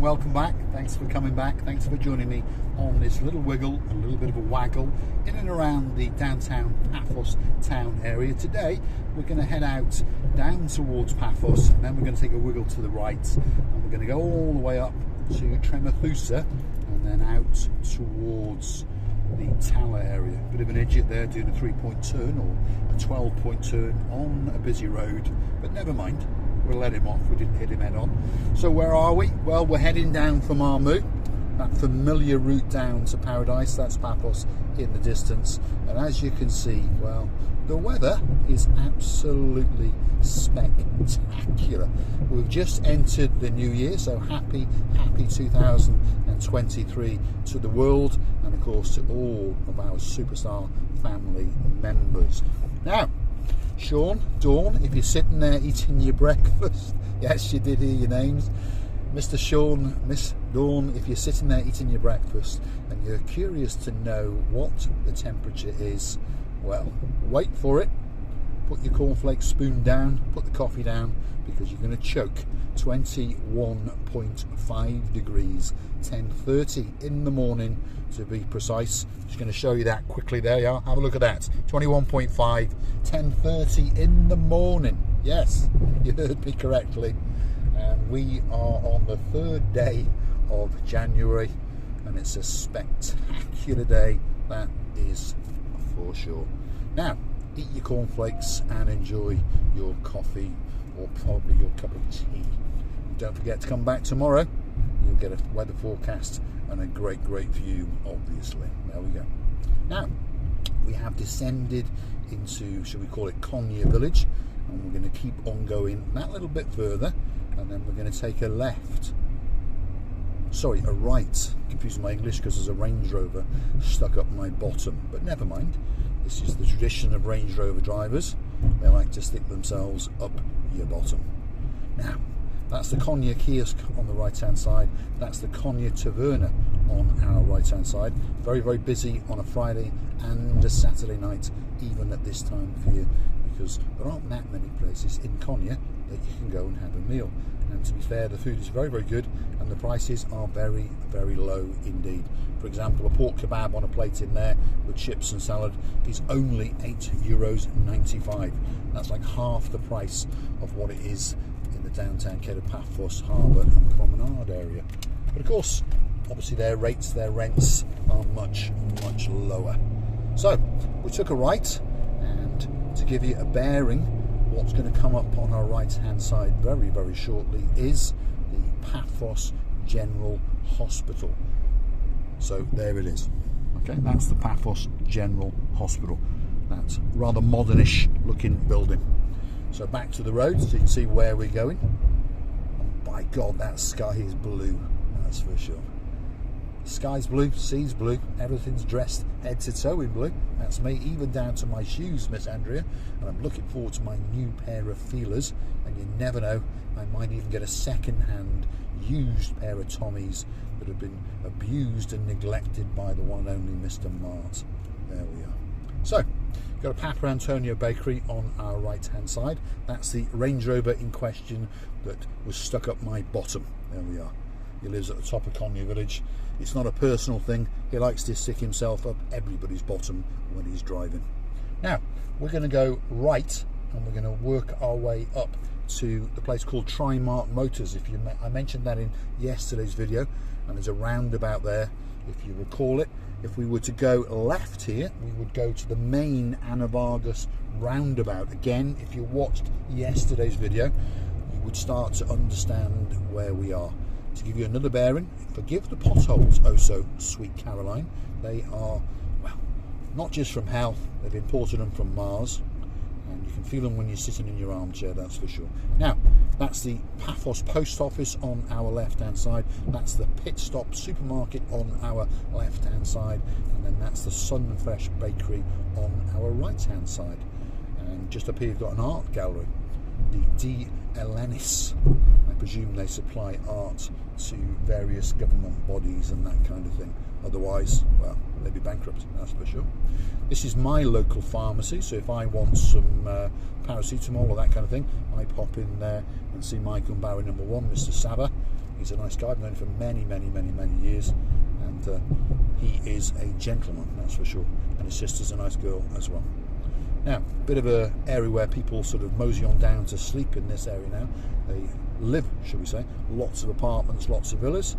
welcome back. Thanks for coming back. Thanks for joining me on this little wiggle, a little bit of a waggle in and around the downtown Paphos town area. Today we're going to head out down towards Paphos, and then we're going to take a wiggle to the right, and we're going to go all the way up to Tremathusa and then out towards the Tower area. Bit of an idiot there doing a 3-point turn or a 12-point turn on a busy road, but never mind. We'll let him off, we didn't hit him head on. So where are we? Well, we're heading down from Armu, that familiar route down to Paradise. That's Paphos in the distance. And as you can see, well, the weather is absolutely spectacular. We've just entered the new year, so happy 2023 to the world, and of course to all of our superstar family members. Now, Sean, Dawn, if you're sitting there eating your breakfast, yes, you did hear your names, Mr. Sean, Miss Dawn, if you're sitting there eating your breakfast and you're curious to know what the temperature is, well, wait for it. Put your cornflakes spoon down, put the coffee down, because you're going to choke. 21.5 degrees, 10:30 in the morning to be precise. Just going to show you that quickly. There you are, have a look at that. 21.5, 10:30 in the morning. Yes, you heard me correctly. And we are on the 3rd day of January, and it's a spectacular day, that is for sure. Now, eat your cornflakes and enjoy your coffee, or probably your cup of tea. Don't forget to come back tomorrow. You'll get a weather forecast and a great view, obviously. There we go. Now, we have descended into, shall we call it, Konya village, and we're going to keep on going that little bit further, and then we're going to take a left. Sorry, a right. Confusing my English because there's a Range Rover stuck up my bottom, but never mind. This is the tradition of Range Rover drivers. They like to stick themselves up your bottom. Now, that's the Konya kiosk on the right hand side. That's the Konya Taverna on our right hand side. Very busy on a Friday and a Saturday night, even at this time of year, because there aren't that many places in Konya that you can go and have a meal. And to be fair, the food is very good, and the prices are very low indeed. For example, a pork kebab on a plate in there with chips and salad is only €8.95. That's like half the price of what it is in the downtown Paphos Harbour and Promenade area. But of course, obviously their rates, their rents are much lower. So we took a right, and to give you a bearing, what's going to come up on our right hand side very shortly is the Paphos General Hospital. So there it is. Okay, that's the Paphos General Hospital. That's rather modernish looking building. So back to the road so you can see where we're going. And by God, that sky is blue, that's for sure. Sky's blue, sea's blue, everything's dressed head to toe in blue. That's me, even down to my shoes, Miss Andrea. And I'm looking forward to my new pair of feelers. And you never know, I might even get a second-hand used pair of Tommies that have been abused and neglected by the one and only Mr. Mart. There we are. So, got a Papa Antonio bakery on our right-hand side. That's the Range Rover in question that was stuck up my bottom. There we are. He lives at the top of Konya village. It's not a personal thing. He likes to stick himself up everybody's bottom when he's driving. Now, we're going to go right, and we're going to work our way up to the place called Trimark Motors. I mentioned that in yesterday's video, and there's a roundabout there, if you recall it. If we were to go left here, we would go to the main Anavargus roundabout. Again, if you watched yesterday's video, you would start to understand where we are. To give you another bearing, forgive the potholes, oh so sweet Caroline. They are, well, not just from hell, they've imported them from Mars, and you can feel them when you're sitting in your armchair, that's for sure. Now, that's the Paphos Post Office on our left hand side, that's the Pit Stop Supermarket on our left hand side, and then that's the Sunfresh Bakery on our right hand side. And just up here you've got an art gallery, the D. Elenis. I presume they supply art to various government bodies and that kind of thing. Otherwise, well, they'd be bankrupt, that's for sure. This is my local pharmacy, so if I want some paracetamol or that kind of thing, I pop in there and see my Gumbarri number 1, Mr. Sava. He's a nice guy. I've known him for many years, and he is a gentleman, that's for sure. And his sister's a nice girl as well. Now, a bit of a area where people sort of mosey on down to sleep in this area now. They live, shall we say, lots of apartments, lots of villas,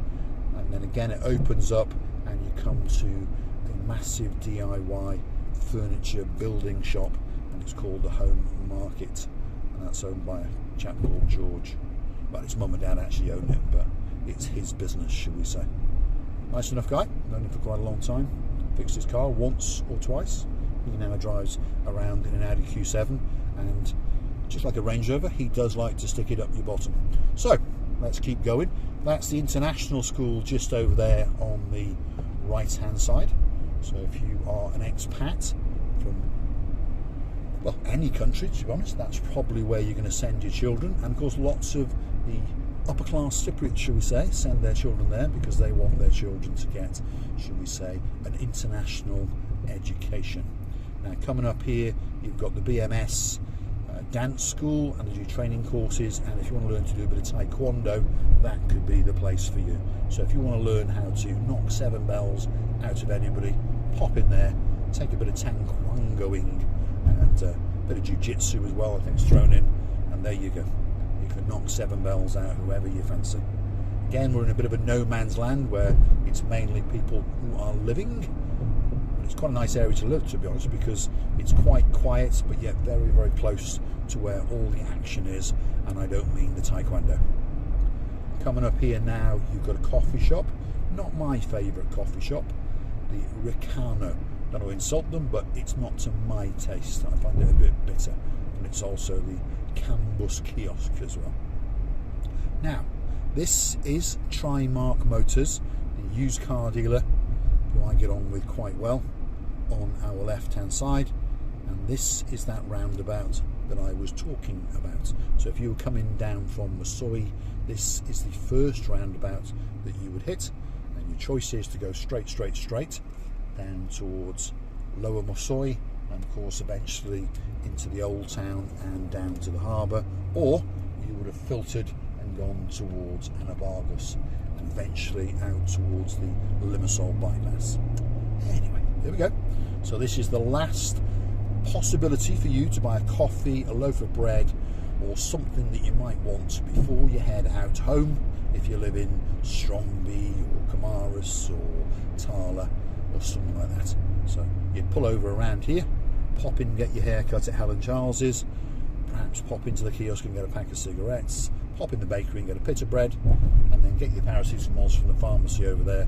and then again it opens up and you come to a massive DIY furniture building shop, and it's called the Home Market, and that's owned by a chap called George. Well, his mum and dad actually own it, but it's his business, shall we say. Nice enough guy, known him for quite a long time. Fixed his car once or twice. He now drives around in an Audi Q7, and just like a Range Rover, he does like to stick it up your bottom. So let's keep going. That's the international school just over there on the right hand side. So if you are an expat from, well, any country, to be honest, that's probably where you're going to send your children. And of course lots of the upper class Cypriots, shall we say, send their children there because they want their children to get, shall we say, an international education. Now coming up here you've got the BMS dance school, and they do training courses, and if you want to learn to do a bit of taekwondo, that could be the place for you. So if you want to learn how to knock 7 bells out of anybody, pop in there, take a bit of taekwondoing, and a bit of jiu-jitsu as well, I think, is thrown in, and there you go. You can knock 7 bells out whoever you fancy. Again, we're in a bit of a no man's land where it's mainly people who are living. It's quite a nice area to live, to be honest, because it's quite quiet but yet very close to where all the action is, and I don't mean the taekwondo. Coming up here now, you've got a coffee shop. Not my favourite coffee shop, the Ricano. Don't want to insult them, but it's not to my taste. I find it a bit bitter, and it's also the Cambus kiosk as well. Now, this is Trimark Motors, the used car dealer who I get on with quite well, on our left hand side, and this is that roundabout that I was talking about. So if you were coming down from Masoi, this is the first roundabout that you would hit, and your choice is to go straight down towards Lower Masoi, and of course eventually into the old town and down to the harbour, or you would have filtered and gone towards Anabargus and eventually out towards the Limassol bypass. Anyway, here we go. So this is the last possibility for you to buy a coffee, a loaf of bread, or something that you might want before you head out home if you live in Strongby or Camaras or Tala or something like that. So you'd pull over around here, pop in, get your hair cut at Helen Charles's, perhaps pop into the kiosk and get a pack of cigarettes, pop in the bakery and get a bit of bread, and then get your paracetamols from the pharmacy over there.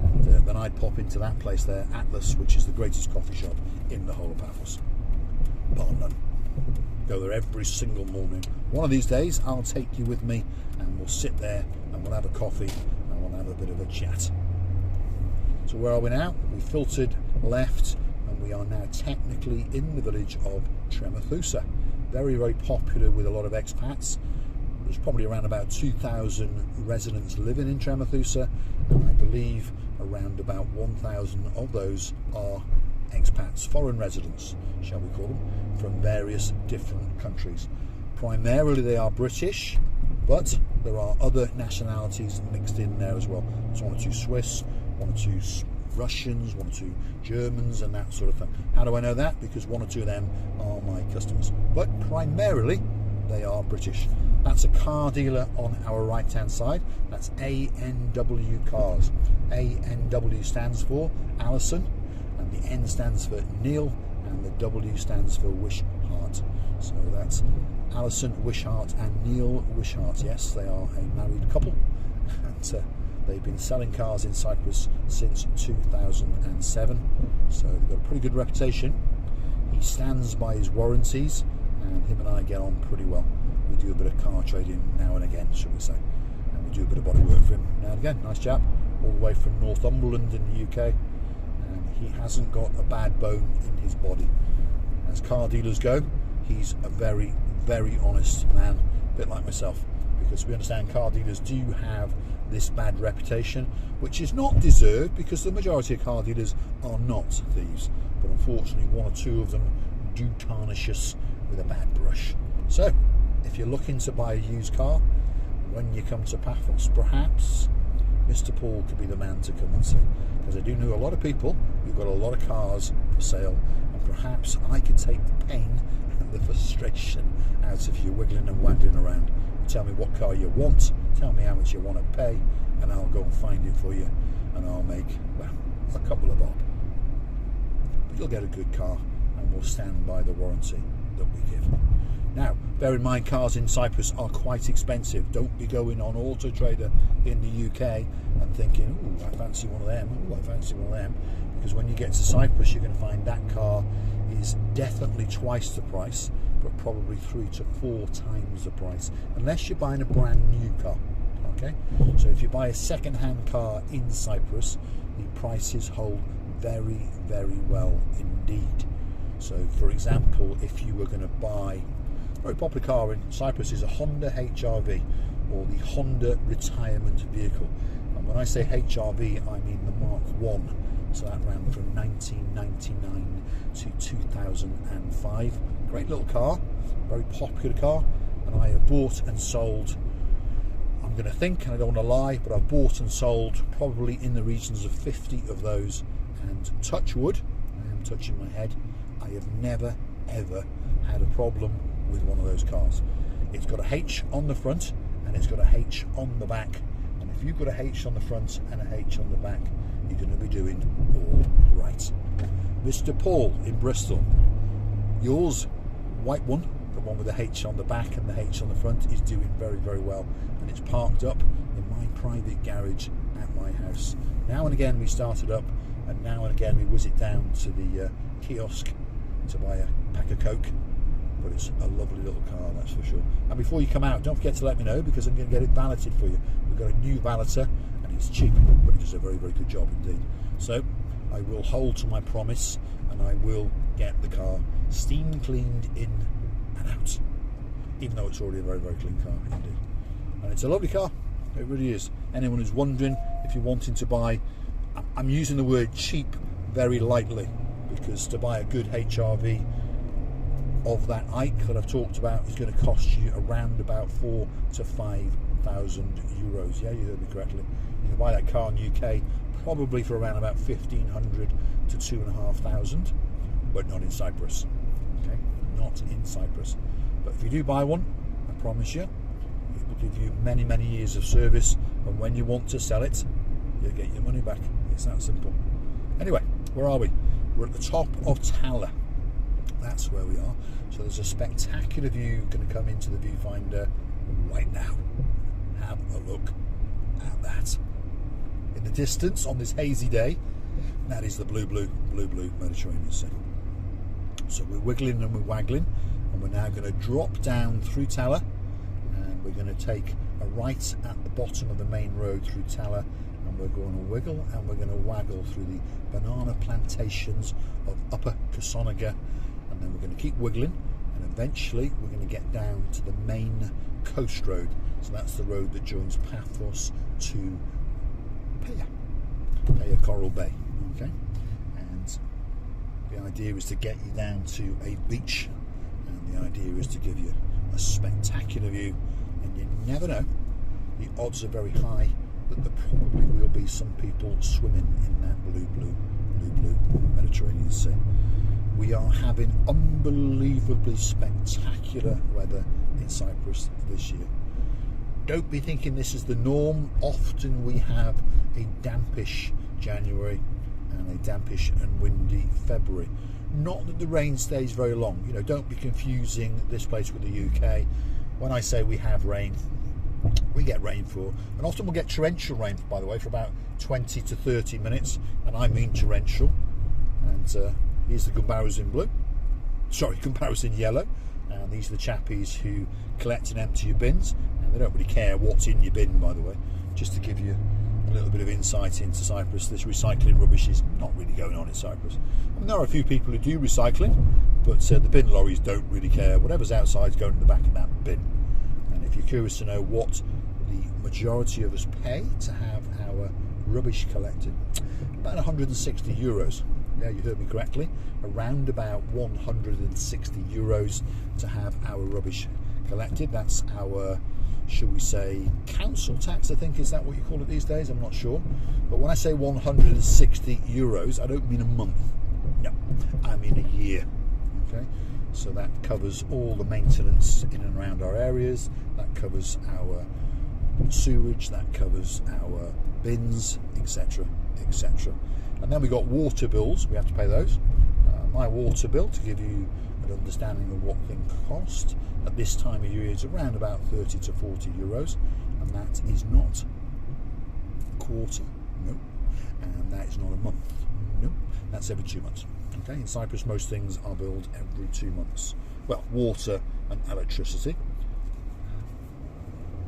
And then I'd pop into that place there, Atlas, which is the greatest coffee shop in the whole of Paphos. Bar none. Go there every single morning. One of these days I'll take you with me, and we'll sit there and we'll have a coffee and we'll have a bit of a chat. So where are we now? We filtered left, and we are now technically in the village of Tremathusa. Very popular with a lot of expats. There's probably around about 2,000 residents living in Tremathusa, and I believe around about 1,000 of those are expats, foreign residents, shall we call them, from various different countries. Primarily they are British, but there are other nationalities mixed in there as well. There's 1 or 2 Swiss, 1 or 2 Russians, 1 or 2 Germans, and that sort of thing. How do I know that? Because 1 or 2 of them are my customers, but primarily they are British. That's a car dealer on our right hand side. That's ANW Cars. ANW stands for Alison, and the N stands for Neil, and the W stands for Wishart. So that's Alison Wishart and Neil Wishart. Yes, they are a married couple, and they've been selling cars in Cyprus since 2007, so they've got a pretty good reputation. He stands by his warranties, and him and I get on pretty well. We do a bit of car trading now and again, shall we say, and we do a bit of body work for him now and again. Nice chap, all the way from Northumberland in the UK, and he hasn't got a bad bone in his body. As car dealers go, he's a very honest man, a bit like myself, because we understand car dealers do have this bad reputation, which is not deserved, because the majority of car dealers are not thieves, but unfortunately 1 or 2 of them do tarnish us with a bad brush. So if you're looking to buy a used car, when you come to Paphos, perhaps Mr. Paul could be the man to come and see, because I do know a lot of people who've got a lot of cars for sale, and perhaps I could take the pain and the frustration out of you wiggling and waggling around. Tell me what car you want, tell me how much you want to pay, and I'll go and find it for you, and I'll make, well, a couple of bob. But you'll get a good car, and we'll stand by the warranty that we give. Now, bear in mind, cars in Cyprus are quite expensive. Don't be going on Auto Trader in the UK and thinking, oh, I fancy one of them, oh, I fancy one of them, because when you get to Cyprus, you're going to find that car is definitely twice the price, but probably 3 to 4 times the price, unless you're buying a brand new car. Okay, so if you buy a second-hand car in Cyprus, the prices hold very, very well indeed. So, for example, if you were going to buy, a very popular car in Cyprus is a Honda HR-V, or the Honda retirement vehicle. And when I say HR-V, I mean the Mark 1. So that ran from 1999 to 2005. Great little car, very popular car, and I have bought and sold, I'm going to think, and I don't want to lie, but I've bought and sold probably in the regions of 50 of those, and touch wood, I am touching my head, I have never ever had a problem with one of those cars. It's got a H on the front and it's got a H on the back, and if you've got a H on the front and a H on the back, you're going to be doing all right. Mr. Paul in Bristol, yours, white one, the one with the H on the back and the H on the front, is doing very, very well, and it's parked up in my private garage at my house. Now and again we start it up, and now and again we whiz it down to the kiosk to buy a pack of Coke, but it's a lovely little car, that's for sure. And before you come out, don't forget to let me know, because I'm going to get it valeted for you. We've got a new valeter, and it's cheap, but it does a very, very good job indeed. So I will hold to my promise, and I will get the car steam cleaned in and out, even though it's already a very, very clean car indeed. And it's a lovely car, it really is. Anyone who's wondering if you're wanting to buy, I'm using the word cheap very lightly, because to buy a good HR-V of that Ike that I've talked about is going to cost you around about 4,000 to 5,000 euros. Yeah, you heard me correctly. You can buy that car in the UK probably for around about 1,500 to 2,500, but not in Cyprus. Okay, not in Cyprus. But if you do buy one, I promise you, it will give you many, many years of service, and when you want to sell it, you'll get your money back. It's that simple. Anyway, where are we? We're at the top of Tower. That's where we are. So there's a spectacular view going to come into the viewfinder right now. Have a look at that. In the distance on this hazy day, that is the blue Mediterranean Sea. So we're wiggling and we're waggling, and we're now going to drop down through Tower, and we're going to take a right at the bottom of the main road through Tower, and we're going to wiggle and we're going to waggle through the banana plantations of Upper Kassonaga, and then we're going to keep wiggling, and eventually we're going to get down to the main coast road. So that's the road that joins Paphos to Paya Coral Bay. Okay, and the idea is to get you down to a beach, and the idea is to give you a spectacular view, and you never know, the odds are very high that there probably will be some people swimming in that blue Mediterranean Sea. We are having unbelievably spectacular weather in Cyprus this year. Don't be thinking this is the norm. Often we have a dampish January and a dampish and windy February. Not that the rain stays very long. You know, don't be confusing this place with the UK. When I say we have rain, we get rainfall, and often we'll get torrential rain, by the way, for about 20 to 30 minutes, and I mean torrential. And here's the Gumbaros in blue, sorry, Gumbaros in yellow, and these are the chappies who collect and empty your bins, and they don't really care what's in your bin, by the way. Just to give you a little bit of insight into Cyprus, this recycling rubbish is not really going on in Cyprus. I mean, there are a few people who do recycling, but the bin lorries don't really care. Whatever's outside is going in the back of that bin. And if you're curious to know what the majority of us pay to have our rubbish collected, about 160 euros. Yeah, you heard me correctly. Around about 160 euros to have our rubbish collected. That's our shall we say, council tax, I think, is that what you call it these days? I'm not sure. But when I say 160 euros, I don't mean a month. No, I mean a year. Okay, so that covers all the maintenance in and around our areas. That covers our sewage, that covers our bins, etc, etc. And then we got water bills, we have to pay those. My water bill, to give you an understanding of what things cost, at this time of year is around about 30 to 40 euros, and that is not a quarter, no, and that is not a month, no, that's every 2 months. Okay, in Cyprus most things are billed every 2 months. Well, water and electricity.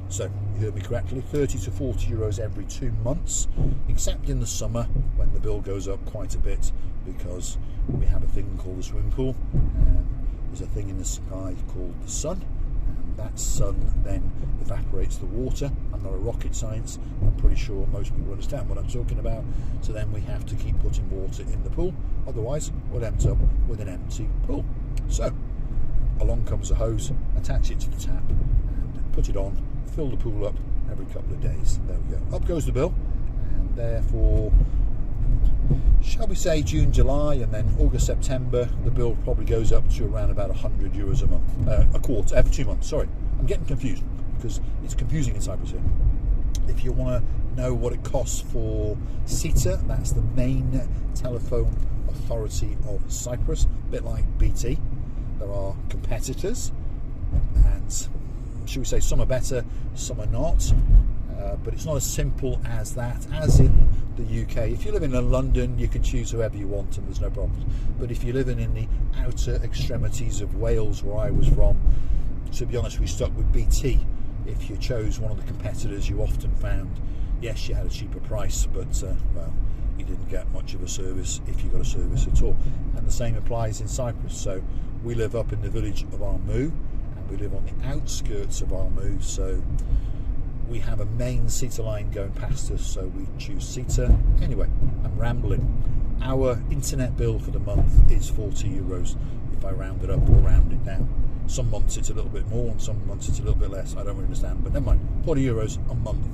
So, you heard me correctly, 30 to 40 euros every 2 months, except in the summer when the bill goes up quite a bit because we have a thing called the swimming pool, and there's a thing in the sky called the sun, and that sun then evaporates the water. I'm not a rocket science, I'm pretty sure most people understand what I'm talking about, so then we have to keep putting water in the pool, otherwise we'll end up with an empty pool. So, along comes a hose, attach it to the tap, and put it on, fill the pool up every couple of days. There we go. Up goes the bill, and therefore, shall we say June, July, and then August, September, the bill probably goes up to around about 100 euros a month, a quarter, every 2 months. Sorry, I'm getting confused because it's confusing in Cyprus here. If you want to know what it costs for CETA, that's the main telephone authority of Cyprus, a bit like BT. There are competitors, and should we say some are better, some are not, but it's not as simple as that as in the UK. If you live in London, you can choose whoever you want and there's no problems, but if you're living in the outer extremities of Wales, where I was from, to be honest, we stuck with BT. If you chose one of the competitors, you often found, yes, you had a cheaper price, but well, you didn't get much of a service, if you got a service at all. And the same applies in Cyprus. So we live up in the village of Armou, we live on the outskirts of Armou, so we have a main CETA line going past us, so we choose CETA. Anyway, I'm rambling. Our internet bill for the month is 40 euros if I round it up or round it down. Some months it's a little bit more and some months it's a little bit less, I don't really understand, but never mind. 40 euros a month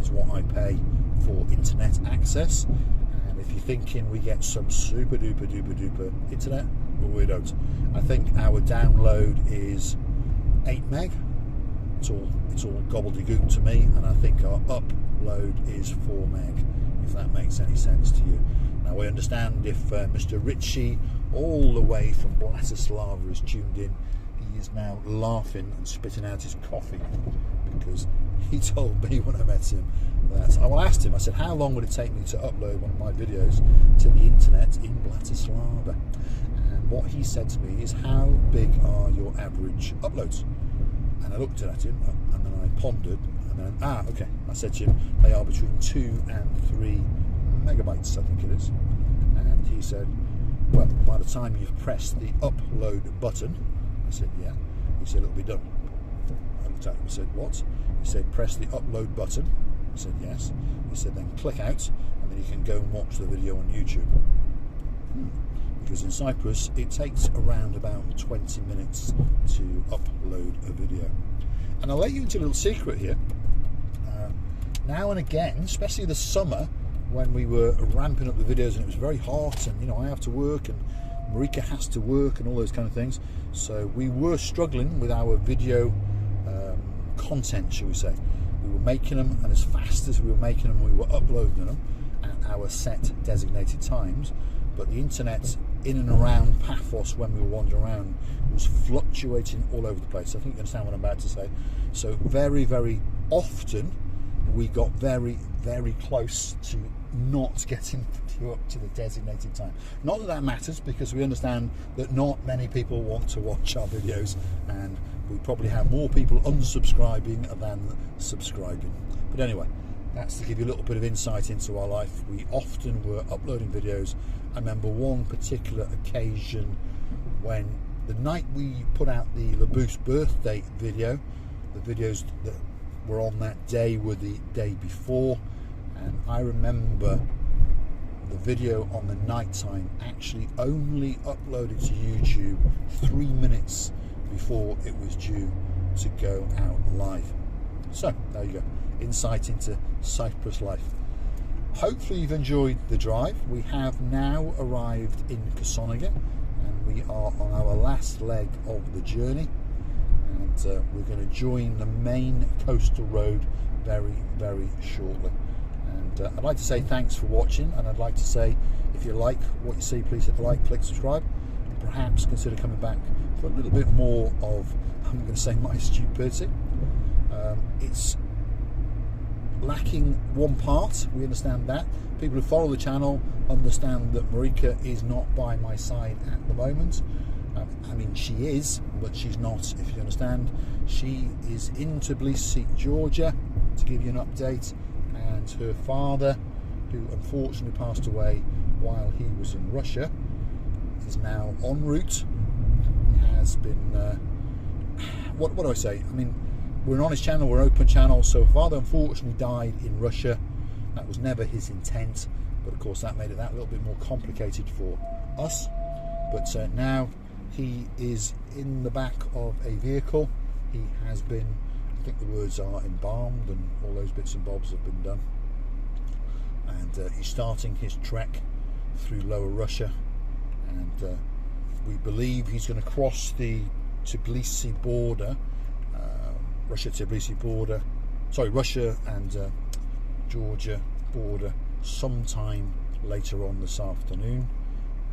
is what I pay for internet access. And if you're thinking we get some super duper duper duper internet, well, we don't. I think our download is 8 meg. It's all gobbledygook to me, and I think our upload is 4 meg, if that makes any sense to you. Now I understand if Mr. Ritchie, all the way from Bratislava, is tuned in, he is now laughing and spitting out his coffee because he told me when I met him that, I asked him, I said, how long would it take me to upload one of my videos to the internet in Bratislava? And what he said to me is, how big are your average uploads? And I looked at him and then I pondered, and then, okay, I said to him, they are between 2 and 3 megabytes, I think it is. And he said, well, by the time you've pressed the upload button, I said, yeah. He said, it'll be done. I looked at him and said, what? He said, press the upload button. I said, yes. He said, then click out, and then you can go and watch the video on YouTube. Because in Cyprus, it takes around about 20 minutes to upload a video. And I'll let you into a little secret here. Now and again, especially the summer, when we were ramping up the videos and it was very hot, and I have to work and Marika has to work and all those kind of things, so we were struggling with our video content, shall we say. We were making them, and as fast as we were making them, we were uploading them at our set designated times, but the internet in and around Paphos, when we were wandering around, was fluctuating all over the place. I think you understand what I'm about to say. So very, very often we got very, very close to not getting you up to the designated time. Not that that matters, because we understand that not many people want to watch our videos, and we probably have more people unsubscribing than subscribing. But anyway, that's to give you a little bit of insight into our life. We often were uploading videos. I remember one particular occasion when the night we put out the Labousse birthday video, the videos that were on that day were the day before, and I remember the video on the night time actually only uploaded to YouTube 3 minutes before it was due to go out live. So there you go, insight into Cyprus life. Hopefully you've enjoyed the drive. We have now arrived in Kasoniga, and we are on our last leg of the journey, and we're going to join the main coastal road very, very shortly. And I'd like to say thanks for watching, and I'd like to say, if you like what you see, please hit like, click subscribe, and perhaps consider coming back for a little bit more of, I'm going to say, my stupidity. It's lacking one part, we understand that. People who follow the channel understand that Marika is not by my side at the moment. I mean, she is, but she's not, if you understand. She is in Tbilisi, Georgia, to give you an update, and her father, who unfortunately passed away while he was in Russia, is now en route. He has been, what do I say? I mean, we're an honest channel, we're an open channel, so father unfortunately died in Russia. That was never his intent, but of course that made it that little bit more complicated for us. But now he is in the back of a vehicle. He has been, I think the words are, embalmed, and all those bits and bobs have been done. And he's starting his trek through lower Russia, and we believe he's going to cross the Tbilisi border, Russia-Tbilisi border, sorry, Russia and Georgia border sometime later on this afternoon,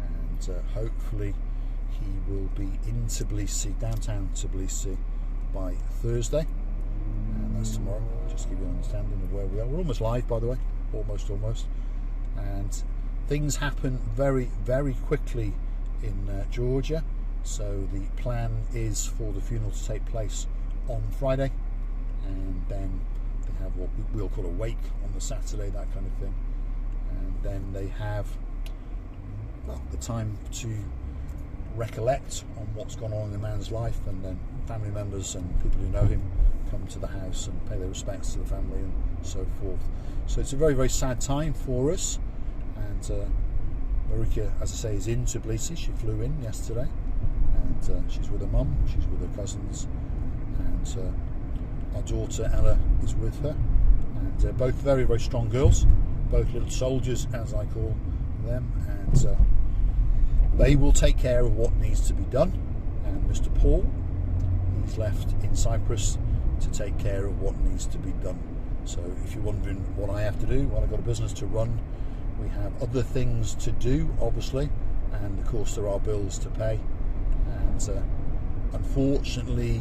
and hopefully he will be in Tbilisi, downtown Tbilisi, by Thursday, and that's tomorrow. Just to give you an understanding of where we are. We're almost live, by the way, almost, and things happen very, very quickly in Georgia. So the plan is for the funeral to take place on Friday, and then they have what we'll call a wake on the Saturday, that kind of thing, and then they have, well, the time to recollect on what's gone on in the man's life, and then family members and people who know him come to the house and pay their respects to the family and so forth. So it's a very, very sad time for us, and Marika, as I say, is in Tbilisi. She flew in yesterday, and she's with her mum, she's with her cousins, and our daughter Ella is with her, and both very, very strong girls, both little soldiers as I call them, and they will take care of what needs to be done. And Mr. Paul, he's left in Cyprus to take care of what needs to be done. So if you're wondering what I have to do, well, I've got a business to run, we have other things to do, obviously, and of course there are bills to pay, and unfortunately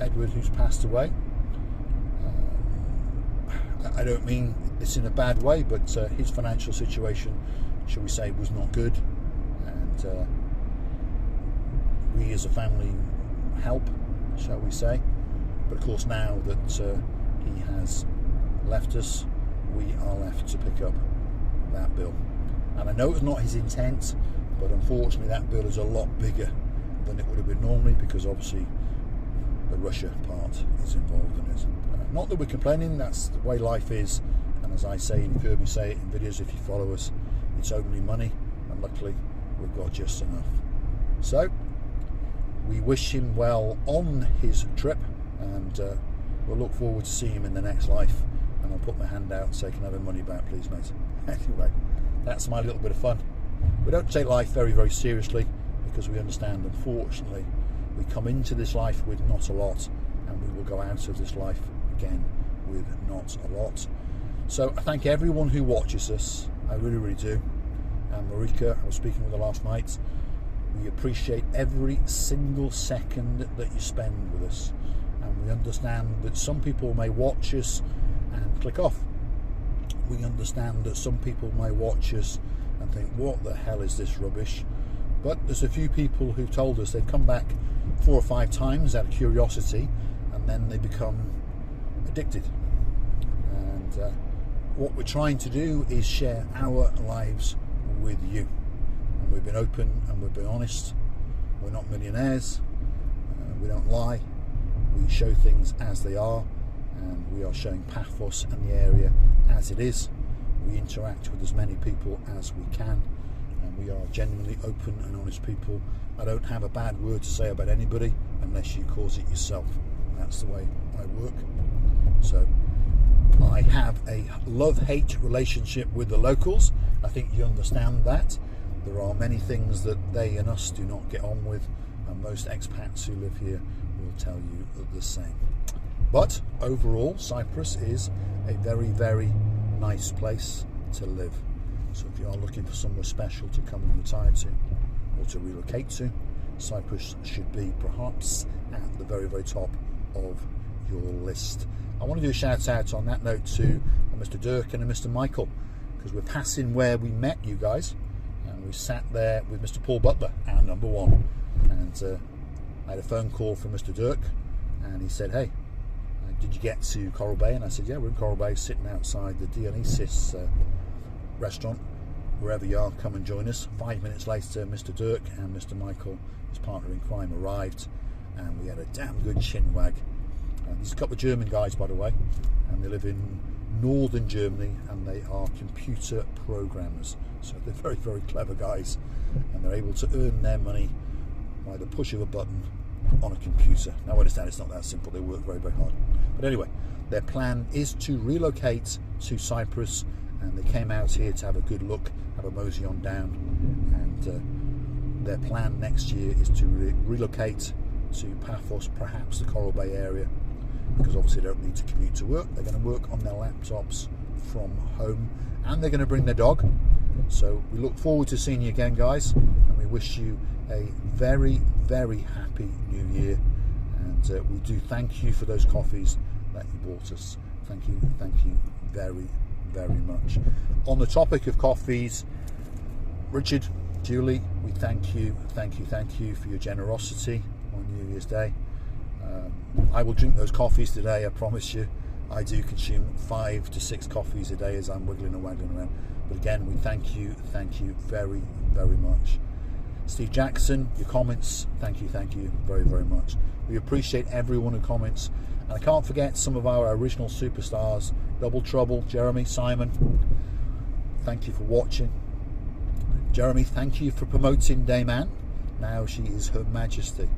Edward, who's passed away, I don't mean this in a bad way, but his financial situation, shall we say, was not good, and we as a family help, shall we say, but of course now that he has left us, we are left to pick up that bill. And I know it was not his intent, but unfortunately that bill is a lot bigger than it would have been normally, because obviously the Russia part is involved in it. Not that we're complaining, that's the way life is, and as I say, and you've heard me say it in videos if you follow us, it's only money, and luckily we've got just enough. So we wish him well on his trip, and we'll look forward to seeing him in the next life, and I'll put my hand out and say, can I have my money back please, mate? Anyway, that's my little bit of fun. We don't take life very, very seriously, because we understand, unfortunately, we come into this life with not a lot, and we will go out of this life again with not a lot. So I thank everyone who watches us, I really, really do. And Marika, I was speaking with her last night, we appreciate every single second that you spend with us, and we understand that some people may watch us and click off. We understand that some people may watch us and think, what the hell is this rubbish? But there's a few people who've told us they've come back 4 or 5 times out of curiosity, and then they become addicted. And what we're trying to do is share our lives with you, and we've been open and we've been honest. We're not millionaires, we don't lie, we show things as they are, and we are showing Paphos and the area as it is. We interact with as many people as we can, and we are genuinely open and honest people. I don't have a bad word to say about anybody unless you cause it yourself. That's the way I work. So I have a love-hate relationship with the locals. I think you understand that. There are many things that they and us do not get on with, and most expats who live here will tell you the same. But overall, Cyprus is a very, very nice place to live. So if you are looking for somewhere special to come and retire to or to relocate to, Cyprus should be perhaps at the very, very top of your list. I want to do a shout out on that note to Mr. Dirk and Mr. Michael, because we're passing where we met you guys, and we sat there with Mr. Paul Butler, our number one, and I had a phone call from Mr. Dirk, and he said, hey, did you get to Coral Bay? And I said, yeah, we're in Coral Bay, sitting outside the Dionysus restaurant. Wherever you are, come and join us. 5 minutes later, Mr. Dirk and Mr. Michael, his partner in crime, arrived, and we had a damn good chinwag. There's a couple of German guys, by the way, and they live in northern Germany, and they are computer programmers. So they're very, very clever guys, and they're able to earn their money by the push of a button on a computer. Now I understand it's not that simple. They work very, very hard. But anyway, their plan is to relocate to Cyprus, and they came out here to have a good look, have a mosey on down, and their plan next year is to relocate to Paphos, perhaps the Coral Bay area, because obviously they don't need to commute to work. They're going to work on their laptops from home, and they're going to bring their dog. So we look forward to seeing you again, guys, and we wish you a very, very happy new year, and we do thank you for those coffees that you bought us. Thank you very, very much. On the topic of coffees, Richard, Julie, we thank you for your generosity on New Year's Day. I will drink those coffees today, I promise you. I do consume 5 to 6 coffees a day as I'm wiggling and waggling around. But again, we thank you very, very much. Steve Jackson, your comments, thank you very, very much. We appreciate everyone who comments. And I can't forget some of our original superstars, Double Trouble, Jeremy, Simon, thank you for watching. Jeremy, thank you for promoting Dame Anne. Now she is Her Majesty.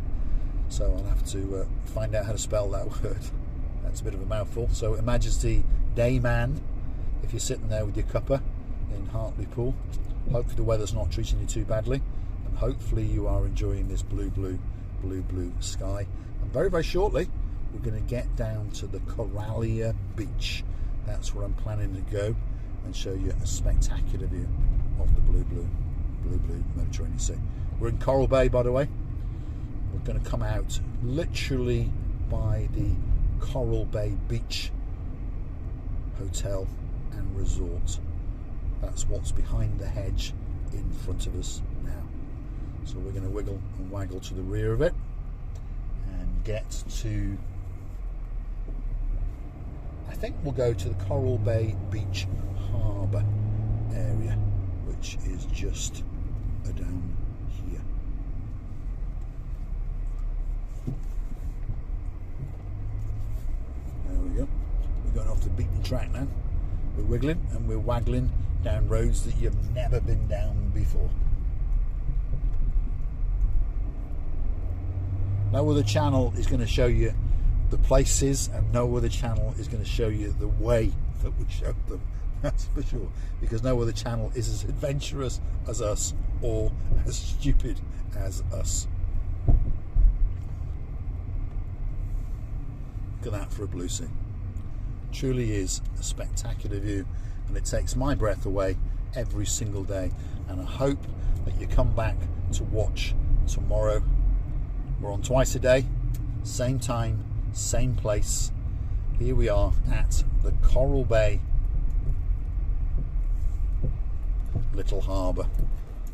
So I'll have to find out how to spell that word. That's a bit of a mouthful. So Her Majesty Dame Anne, if you're sitting there with your cuppa in Hartlepool, hopefully the weather's not treating you too badly, and hopefully you are enjoying this blue sky. And very, very shortly we're going to get down to the Coralia Beach. That's where I'm planning to go and show you a spectacular view of the blue Mediterranean Sea. We're in Coral Bay, by the way. We're going to come out literally by the Coral Bay Beach Hotel and Resort. That's what's behind the hedge in front of us now. So we're going to wiggle and waggle to the rear of it and get to, I think we'll go to the Coral Bay Beach Harbour area, which is just down here. There we go. We're going off the beaten track now. We're wiggling and we're waggling down roads that you've never been down before. No other channel is going to show you the places, and no other channel is going to show you the way that we show them. That's for sure, because no other channel is as adventurous as us or as stupid as us. Look at that for a blue sea. Truly is a spectacular view, and it takes my breath away every single day, and I hope that you come back to watch tomorrow. We're on twice a day, same time, same place. Here we are at the Coral Bay Little Harbour.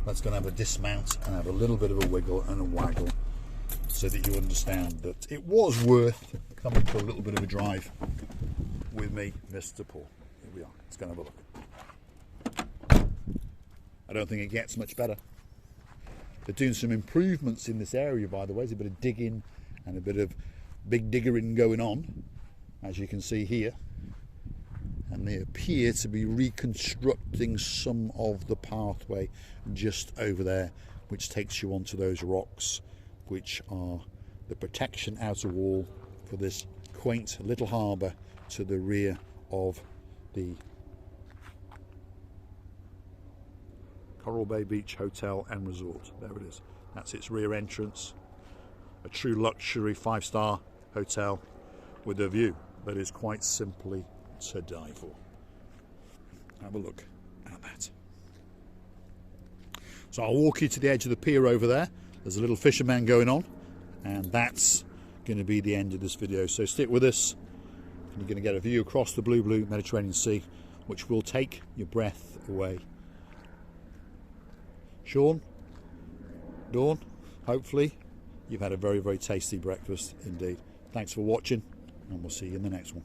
Let's go and have a dismount and have a little bit of a wiggle and a waggle, so that you understand that it was worth coming for a little bit of a drive with me, Mr. Paul. Here we are. Let's go and have a look. I don't think it gets much better. They're doing some improvements in this area, by the way. There's a bit of digging and a bit of big diggering going on, as you can see here. And they appear to be reconstructing some of the pathway just over there, which takes you onto those rocks, which are the protection outer wall for this quaint little harbour to the rear of the Coral Bay Beach Hotel and Resort. There it is. That's its rear entrance. A true luxury 5-star hotel with a view that is quite simply to die for. Have a look at that. So I'll walk you to the edge of the pier over there. There's a little fisherman going on, and that's going to be the end of this video. So stick with us, and you're going to get a view across the blue Mediterranean Sea, which will take your breath away. Sean, Dawn, hopefully you've had a very, very tasty breakfast indeed. Thanks for watching, and we'll see you in the next one.